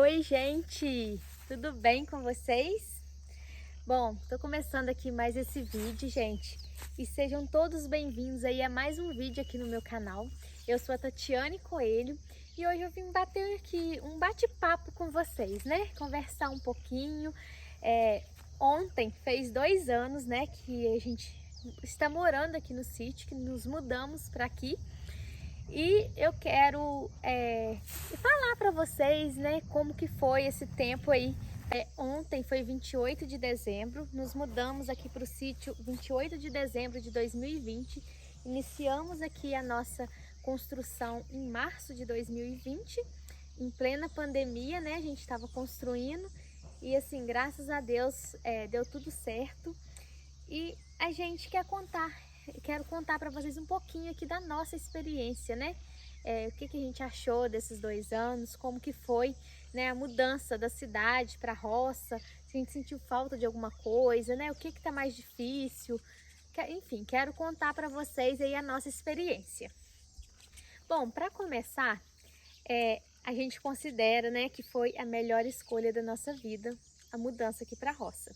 Oi, gente! Tudo bem com vocês? Bom, tô começando aqui mais esse vídeo, gente, e sejam todos bem-vindos aí a mais um vídeo aqui no meu canal. Eu sou a Tatiane Coelho e hoje eu vim bater aqui um bate-papo com vocês, né? Conversar um pouquinho. Ontem fez 2 anos, né, que a gente está morando aqui no sítio, que nos mudamos para aqui. E eu quero falar para vocês, né, como que foi esse tempo aí. Ontem foi 28 de dezembro, nos mudamos aqui para o sítio 28 de dezembro de 2020. Iniciamos aqui a nossa construção em março de 2020, em plena pandemia, né, a gente estava construindo e assim, graças a Deus, deu tudo certo. E a gente quero contar para vocês um pouquinho aqui da nossa experiência, né? O que a gente achou desses 2 anos, como que foi, né, a mudança da cidade para a roça, se a gente sentiu falta de alguma coisa, né? O que tá mais difícil, enfim, quero contar para vocês aí a nossa experiência. Bom, para começar, a gente considera, né, que foi a melhor escolha da nossa vida, a mudança aqui para a roça.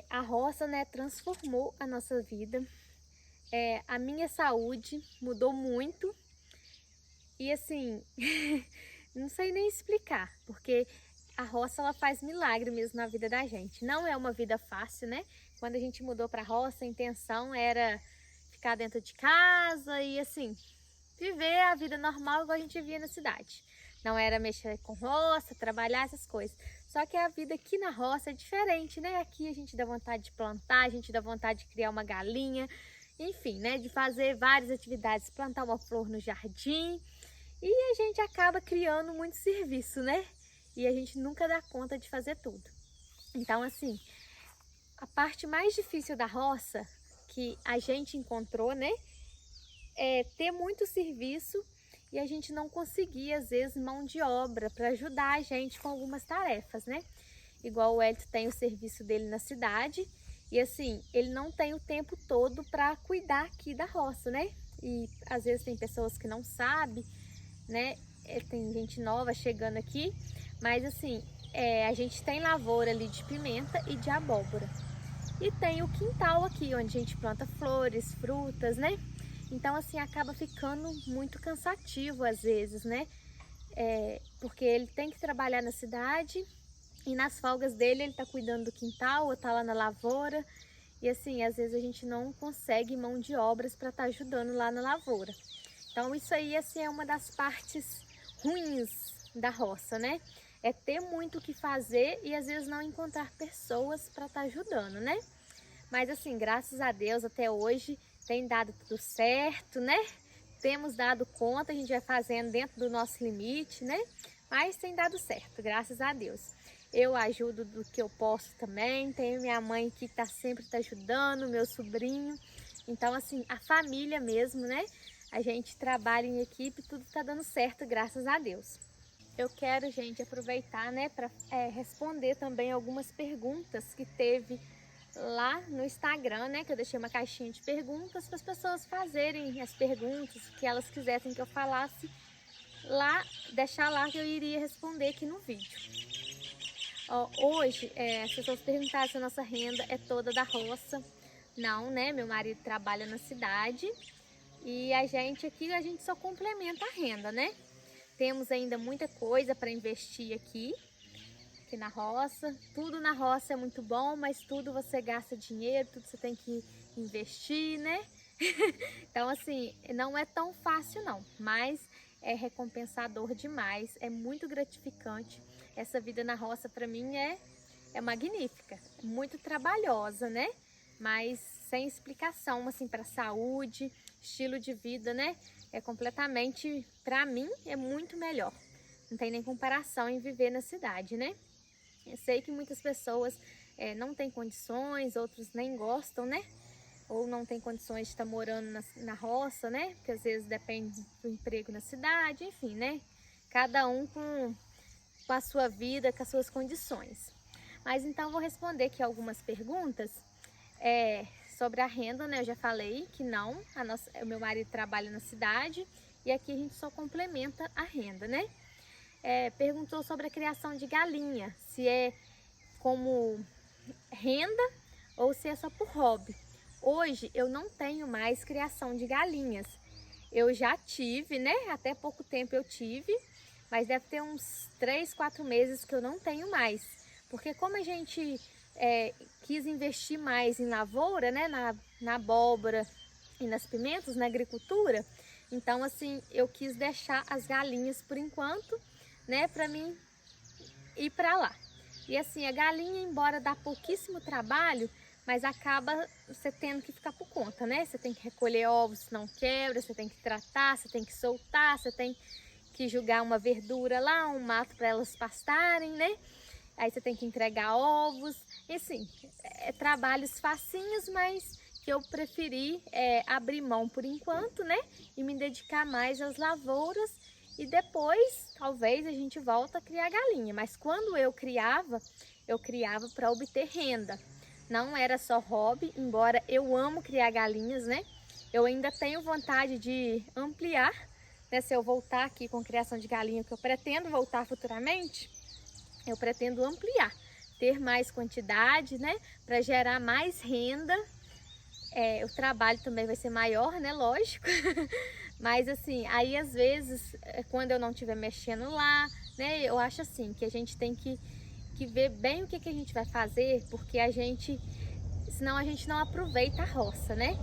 A roça, né, transformou a nossa vida. A minha saúde mudou muito e assim, não sei nem explicar, porque a roça ela faz milagre mesmo na vida da gente. Não é uma vida fácil, né? Quando a gente mudou para a roça, a intenção era ficar dentro de casa e assim, viver a vida normal igual a gente via na cidade. Não era mexer com roça, trabalhar essas coisas. Só que a vida aqui na roça é diferente, né? Aqui a gente dá vontade de plantar, a gente dá vontade de criar uma galinha, enfim, né? De fazer várias atividades, plantar uma flor no jardim. E a gente acaba criando muito serviço, né? E a gente nunca dá conta de fazer tudo. Então, assim, a parte mais difícil da roça que a gente encontrou, né? É ter muito serviço e a gente não conseguia, às vezes, mão de obra para ajudar a gente com algumas tarefas, né? Igual o Hélio tem o serviço dele na cidade e assim, ele não tem o tempo todo para cuidar aqui da roça, né? E às vezes tem pessoas que não sabem, né? Tem gente nova chegando aqui, mas assim, a gente tem lavoura ali de pimenta e de abóbora. E tem o quintal aqui, onde a gente planta flores, frutas, né? Então, assim, acaba ficando muito cansativo às vezes, né? Porque ele tem que trabalhar na cidade e nas folgas dele ele tá cuidando do quintal ou tá lá na lavoura. E assim, às vezes a gente não consegue mão de obras para estar ajudando lá na lavoura. Então, isso aí, assim, é uma das partes ruins da roça, né? É ter muito o que fazer e às vezes não encontrar pessoas para estar ajudando, né? Mas assim, graças a Deus, até hoje tem dado tudo certo, né? Temos dado conta, a gente vai fazendo dentro do nosso limite, né? Mas tem dado certo, graças a Deus. Eu ajudo do que eu posso também, tenho minha mãe que tá sempre ajudando, meu sobrinho. Então, assim, a família mesmo, né? A gente trabalha em equipe, tudo tá dando certo, graças a Deus. Eu quero, gente, aproveitar, né, para responder também algumas perguntas que teve lá no Instagram, né, que eu deixei uma caixinha de perguntas para as pessoas fazerem as perguntas que elas quisessem que eu falasse lá, deixar lá que eu iria responder aqui no vídeo. Hoje, as pessoas perguntaram se a nossa renda é toda da roça. Não, né, meu marido trabalha na cidade e a gente aqui, a gente só complementa a renda, né? Temos ainda muita coisa para investir aqui na roça. Tudo na roça é muito bom, mas tudo você gasta dinheiro, tudo você tem que investir, né? Então, assim, não é tão fácil não, mas é recompensador demais, é muito gratificante. Essa vida na roça para mim é magnífica, é muito trabalhosa, né? Mas sem explicação, assim, para saúde, estilo de vida, né? É completamente, para mim, é muito melhor. Não tem nem comparação em viver na cidade, né? Eu sei que muitas pessoas não têm condições, outros nem gostam, né? Ou não tem condições de estar morando na roça, né? Porque às vezes depende do emprego na cidade, enfim, né? Cada um com a sua vida, com as suas condições. Mas então vou responder aqui algumas perguntas sobre a renda, né? Eu já falei que não, o meu marido trabalha na cidade e aqui a gente só complementa a renda, né? perguntou sobre a criação de galinha, se é como renda ou se é só por hobby. Hoje eu não tenho mais criação de galinhas. Eu já tive, né? Até pouco tempo eu tive, mas deve ter uns 3, 4 meses que eu não tenho mais. Porque como a gente quis investir mais em lavoura, né? Na abóbora e nas pimentas, na agricultura, então assim, eu quis deixar as galinhas por enquanto, né? Para mim ir para lá. E assim, a galinha, embora dá pouquíssimo trabalho, mas acaba você tendo que ficar por conta, né? Você tem que recolher ovos, senão quebra, você tem que tratar, você tem que soltar, você tem que jogar uma verdura lá, um mato para elas pastarem, né? Aí você tem que entregar ovos, e assim, trabalhos facinhos, mas que eu preferi abrir mão por enquanto, né? E me dedicar mais às lavouras. E depois, talvez, a gente volta a criar galinha. Mas quando eu criava para obter renda. Não era só hobby, embora eu amo criar galinhas, né? Eu ainda tenho vontade de ampliar, né? Se eu voltar aqui com criação de galinha, que eu pretendo voltar futuramente, eu pretendo ampliar, ter mais quantidade, né? Para gerar mais renda. O trabalho também vai ser maior, né? Lógico. Mas assim, aí às vezes, quando eu não estiver mexendo lá, né? Eu acho assim, que a gente tem que ver bem o que a gente vai fazer, porque senão a gente não aproveita a roça, né?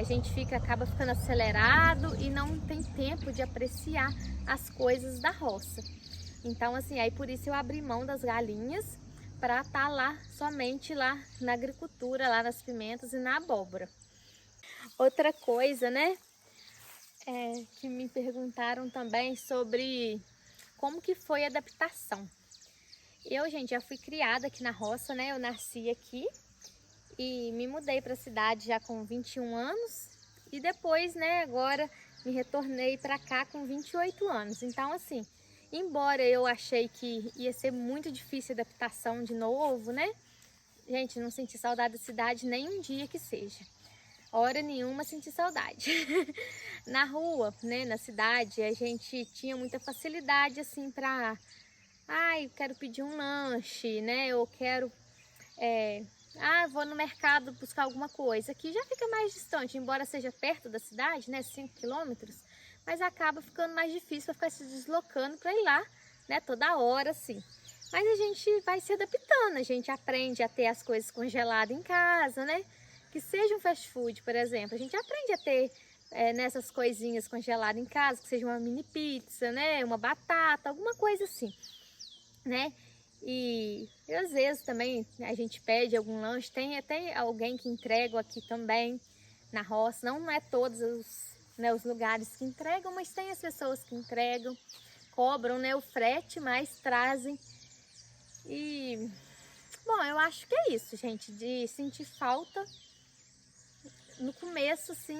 A gente acaba ficando acelerado e não tem tempo de apreciar as coisas da roça. Então assim, aí por isso eu abri mão das galinhas para estar lá, somente lá na agricultura, lá nas pimentas e na abóbora. Outra coisa, né? Que me perguntaram também sobre como que foi a adaptação. Eu, gente, já fui criada aqui na roça, né? Eu nasci aqui e me mudei para a cidade já com 21 anos. E depois, né, agora me retornei para cá com 28 anos. Então, assim, embora eu achei que ia ser muito difícil a adaptação de novo, né? Gente, não senti saudade da cidade nem um dia que seja. Hora nenhuma senti saudade. Na rua, né, na cidade, a gente tinha muita facilidade, assim, para... eu quero pedir um lanche, né? Eu quero... vou no mercado buscar alguma coisa. Aqui já fica mais distante, embora seja perto da cidade, né? 5 quilômetros. Mas acaba ficando mais difícil para ficar se deslocando para ir lá, né? Toda hora, assim. Mas a gente vai se adaptando, a gente aprende a ter as coisas congeladas em casa, né? Que seja um fast food, por exemplo. A gente aprende a ter nessas coisinhas congeladas em casa, que seja uma mini pizza, né? Uma batata, alguma coisa assim, né? E às vezes também a gente pede algum lanche, tem até alguém que entrega aqui também na roça. Não é todos os lugares que entregam, mas tem as pessoas que entregam, cobram, né, o frete, mas trazem. E bom, eu acho que é isso, gente, de sentir falta. No começo, assim,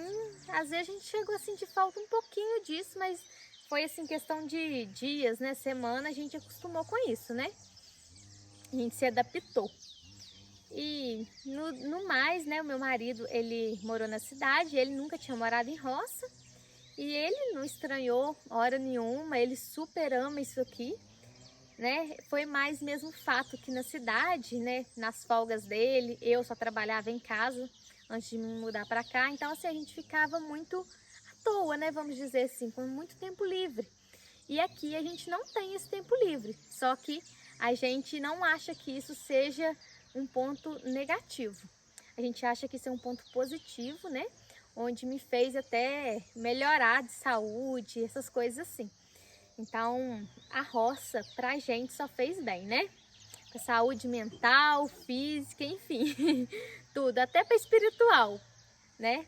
às vezes a gente chegou a sentir falta um pouquinho disso, mas foi assim, questão de dias, né, semana, a gente acostumou com isso, né? A gente se adaptou. E no mais, né, o meu marido, ele morou na cidade, ele nunca tinha morado em roça. E ele não estranhou hora nenhuma, ele super ama isso aqui, né? Foi mais mesmo o fato que na cidade, né, nas folgas dele, eu só trabalhava em casa antes de me mudar para cá. Então assim, a gente ficava muito à toa, né, vamos dizer assim, com muito tempo livre. E aqui a gente não tem esse tempo livre, só que a gente não acha que isso seja um ponto negativo. A gente acha que isso é um ponto positivo, né? Onde me fez até melhorar de saúde, essas coisas assim. Então, a roça pra gente só fez bem, né? Pra saúde mental, física, enfim, tudo, até pra espiritual, né?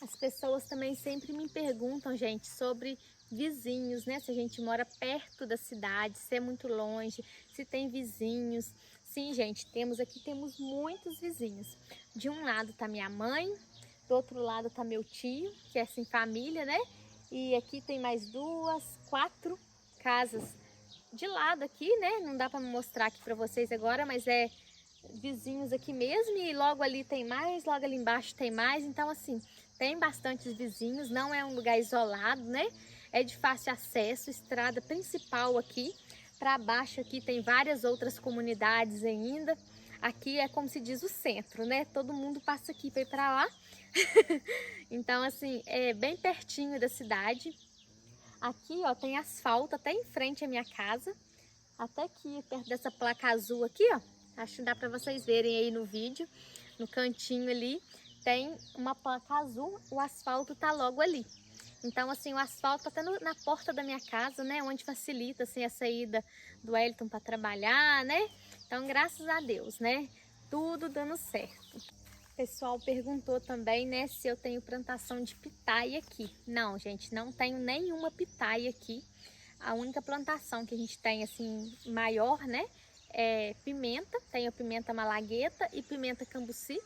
As pessoas também sempre me perguntam, gente, sobre vizinhos, né? Se a gente mora perto da cidade, se é muito longe, se tem vizinhos. Sim, gente, temos muitos vizinhos. De um lado tá minha mãe, do outro lado tá meu tio, que é assim, família, né? E aqui tem mais 4 casas de lado aqui, né? Não dá para mostrar aqui para vocês agora, mas é vizinhos aqui mesmo. E logo ali tem mais, logo ali embaixo tem mais. Então assim, tem bastantes vizinhos, não é um lugar isolado, né? é de fácil acesso, estrada principal aqui. Para baixo aqui tem várias outras comunidades ainda. Aqui é como se diz o centro, né? Todo mundo passa aqui para ir para lá. Então, assim, é bem pertinho da cidade. Aqui, ó, tem asfalto até em frente à minha casa. Até aqui, perto dessa placa azul aqui, ó. Acho que dá para vocês verem aí no vídeo. No cantinho ali, tem uma placa azul. O asfalto tá logo ali. Então, assim, o asfalto tá até na porta da minha casa, né? Onde facilita, assim, a saída do Wellington para trabalhar, né? Então, graças a Deus, né? Tudo dando certo. O pessoal perguntou também, né, se eu tenho plantação de pitaia aqui. Não, gente, não tenho nenhuma pitaia aqui. A única plantação que a gente tem, assim, maior, né, é pimenta. Tenho pimenta malagueta e pimenta cambuci.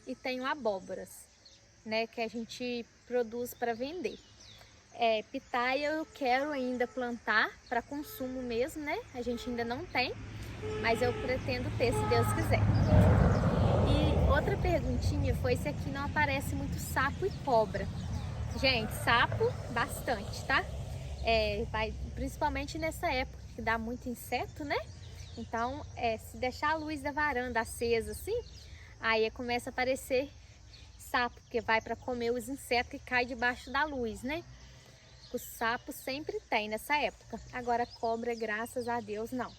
E tenho abóboras, né, que a gente produz para vender. Pitaia eu quero ainda plantar para consumo mesmo, né? A gente ainda não tem, mas eu pretendo ter, se Deus quiser. E outra perguntinha foi se aqui não aparece muito sapo e cobra. Gente, sapo, bastante, tá? Principalmente nessa época que dá muito inseto, né? Então, se deixar a luz da varanda acesa assim, aí começa a aparecer sapo, que vai para comer os insetos que caem debaixo da luz, né? O sapo sempre tem nessa época. Agora cobra, graças a Deus, não.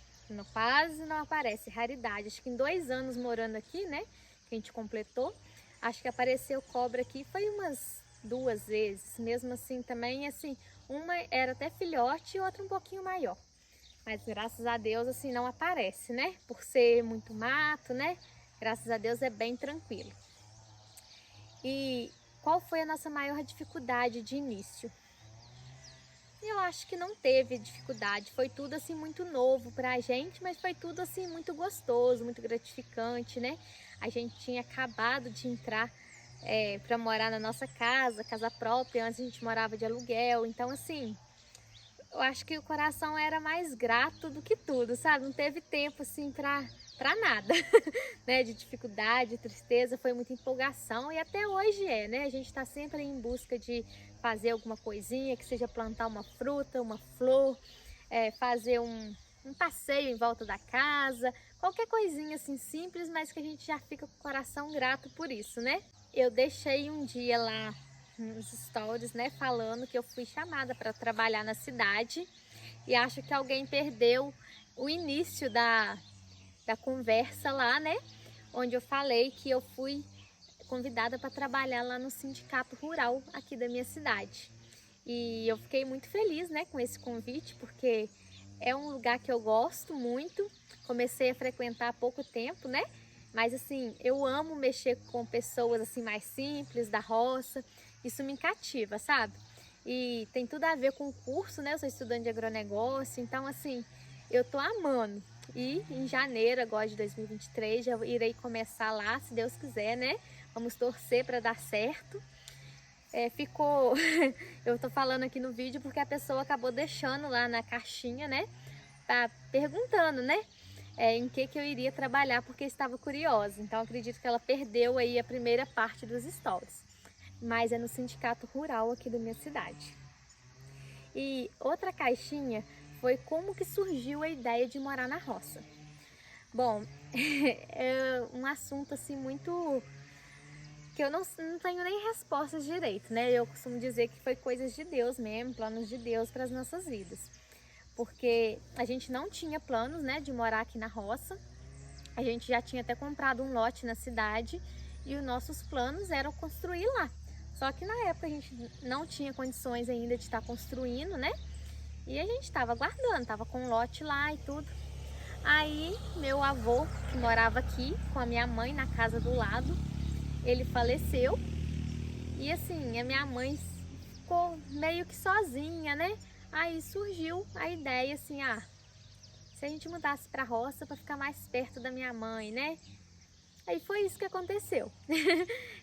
Quase não aparece, raridade. Acho que em 2 anos morando aqui, né, que a gente completou, acho que apareceu cobra aqui, foi umas 2 vezes. Mesmo assim também, assim, uma era até filhote e outra um pouquinho maior. Mas graças a Deus, assim, não aparece, né? Por ser muito mato, né? Graças a Deus é bem tranquilo. E qual foi a nossa maior dificuldade de início? Eu acho que não teve dificuldade, foi tudo assim muito novo pra gente, mas foi tudo assim muito gostoso, muito gratificante, né? A gente tinha acabado de entrar para morar na nossa casa própria, antes a gente morava de aluguel, então assim, eu acho que o coração era mais grato do que tudo, sabe? Não teve tempo assim pra nada, né? De dificuldade, tristeza, foi muita empolgação e até hoje né? A gente tá sempre em busca de fazer alguma coisinha, que seja plantar uma fruta, uma flor, fazer um passeio em volta da casa, qualquer coisinha assim simples, mas que a gente já fica com o coração grato por isso, né? Eu deixei um dia lá nos stories, né, falando que eu fui chamada para trabalhar na cidade e acho que alguém perdeu o início da conversa lá, né, onde eu falei que eu fui convidada para trabalhar lá no sindicato rural aqui da minha cidade. E eu fiquei muito feliz, né, com esse convite, porque é um lugar que eu gosto muito. Comecei a frequentar há pouco tempo, né? Mas assim, eu amo mexer com pessoas assim mais simples, da roça. Isso me cativa, sabe? E tem tudo a ver com o curso, né? Eu sou estudante de agronegócio, então assim, eu tô amando. E em janeiro agora de 2023 já irei começar lá, se Deus quiser, né? Vamos torcer para dar certo. Ficou, eu tô falando aqui no vídeo porque a pessoa acabou deixando lá na caixinha, né? Tá perguntando, né? Em que eu iria trabalhar porque estava curiosa. Então acredito que ela perdeu aí a primeira parte dos stories. Mas é no sindicato rural aqui da minha cidade. E outra caixinha foi como que surgiu a ideia de morar na roça. Bom, é um assunto assim muito que eu não tenho nem respostas direito, né? Eu costumo dizer que foi coisas de Deus mesmo, planos de Deus para as nossas vidas. Porque a gente não tinha planos, né, de morar aqui na roça. A gente já tinha até comprado um lote na cidade e os nossos planos eram construir lá. Só que na época a gente não tinha condições ainda de estar construindo, né? E a gente estava aguardando, estava com um lote lá e tudo. Aí meu avô, que morava aqui com a minha mãe na casa do lado, ele faleceu. E assim, a minha mãe ficou meio que sozinha, né? Aí surgiu a ideia assim, se a gente mudasse para a roça para ficar mais perto da minha mãe, né? Aí foi isso que aconteceu.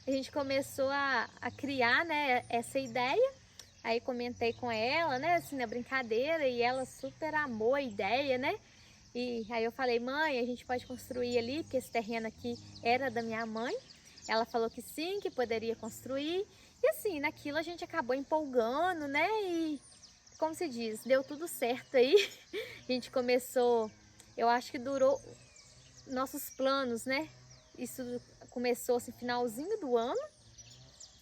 A gente começou a criar, né, essa ideia. Aí comentei com ela, né, assim, na brincadeira, e ela super amou a ideia, né? E aí eu falei, mãe, a gente pode construir ali, porque esse terreno aqui era da minha mãe. Ela falou que sim, que poderia construir. E assim, naquilo a gente acabou empolgando, né? como se diz, deu tudo certo aí. A gente começou, eu acho que durou nossos planos, né? Isso começou assim, finalzinho do ano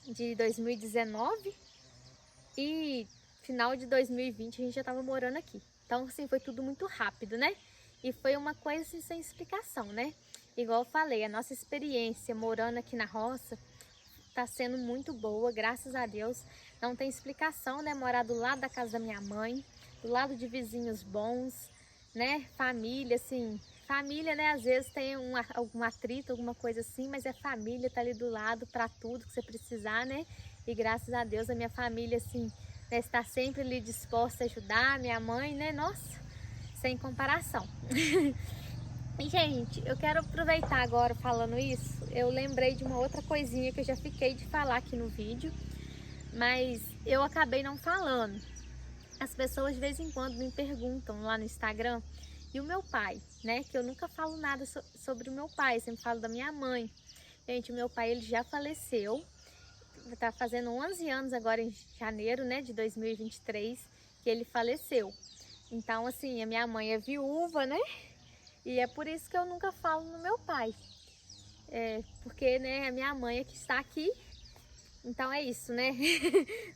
de 2019 e final de 2020 a gente já estava morando aqui. Então, assim, foi tudo muito rápido, né? E foi uma coisa assim, sem explicação, né? Igual eu falei, a nossa experiência morando aqui na roça tá sendo muito boa, graças a Deus. Não tem explicação, né? Morar do lado da casa da minha mãe, do lado de vizinhos bons, né? Família, assim, família, né? Às vezes tem algum atrito, alguma coisa assim, mas é família, tá ali do lado para tudo que você precisar, né? E graças a Deus a minha família, assim, né, está sempre ali disposta a ajudar, minha mãe, né? Nossa, sem comparação. E, gente, eu quero aproveitar agora falando isso, eu lembrei de uma outra coisinha que eu já fiquei de falar aqui no vídeo, mas eu acabei não falando. As pessoas de vez em quando me perguntam lá no Instagram, e o meu pai, né? Que eu nunca falo nada sobre o meu pai, sempre falo da minha mãe. Gente, o meu pai, ele já faleceu, tá fazendo 11 anos agora em janeiro, né, de 2023, que ele faleceu. Então, assim, a minha mãe é viúva, né? E é por isso que eu nunca falo no meu pai. Porque, né, a minha mãe é que está aqui. Então é isso, né?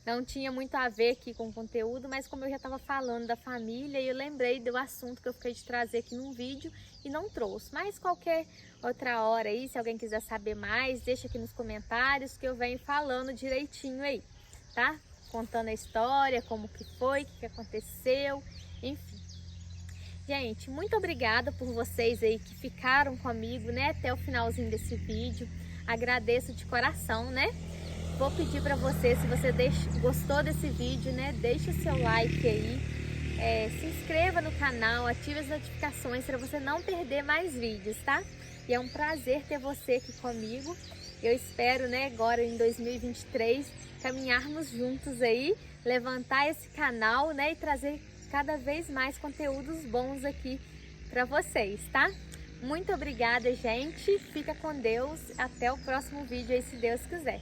Não tinha muito a ver aqui com o conteúdo, mas como eu já estava falando da família, eu lembrei do assunto que eu fiquei de trazer aqui num vídeo e não trouxe. Mas qualquer outra hora aí, se alguém quiser saber mais, deixa aqui nos comentários que eu venho falando direitinho aí, tá? Contando a história, como que foi, o que aconteceu, enfim. Gente, muito obrigada por vocês aí que ficaram comigo, né, até o finalzinho desse vídeo. Agradeço de coração, né? Vou pedir para você, se você gostou desse vídeo, né, deixa o seu like aí, se inscreva no canal, ative as notificações para você não perder mais vídeos, tá? E é um prazer ter você aqui comigo. Eu espero, né, agora em 2023, caminharmos juntos aí, levantar esse canal, né, e trazer cada vez mais conteúdos bons aqui para vocês, tá? Muito obrigada, gente. Fica com Deus. Até o próximo vídeo aí, se Deus quiser.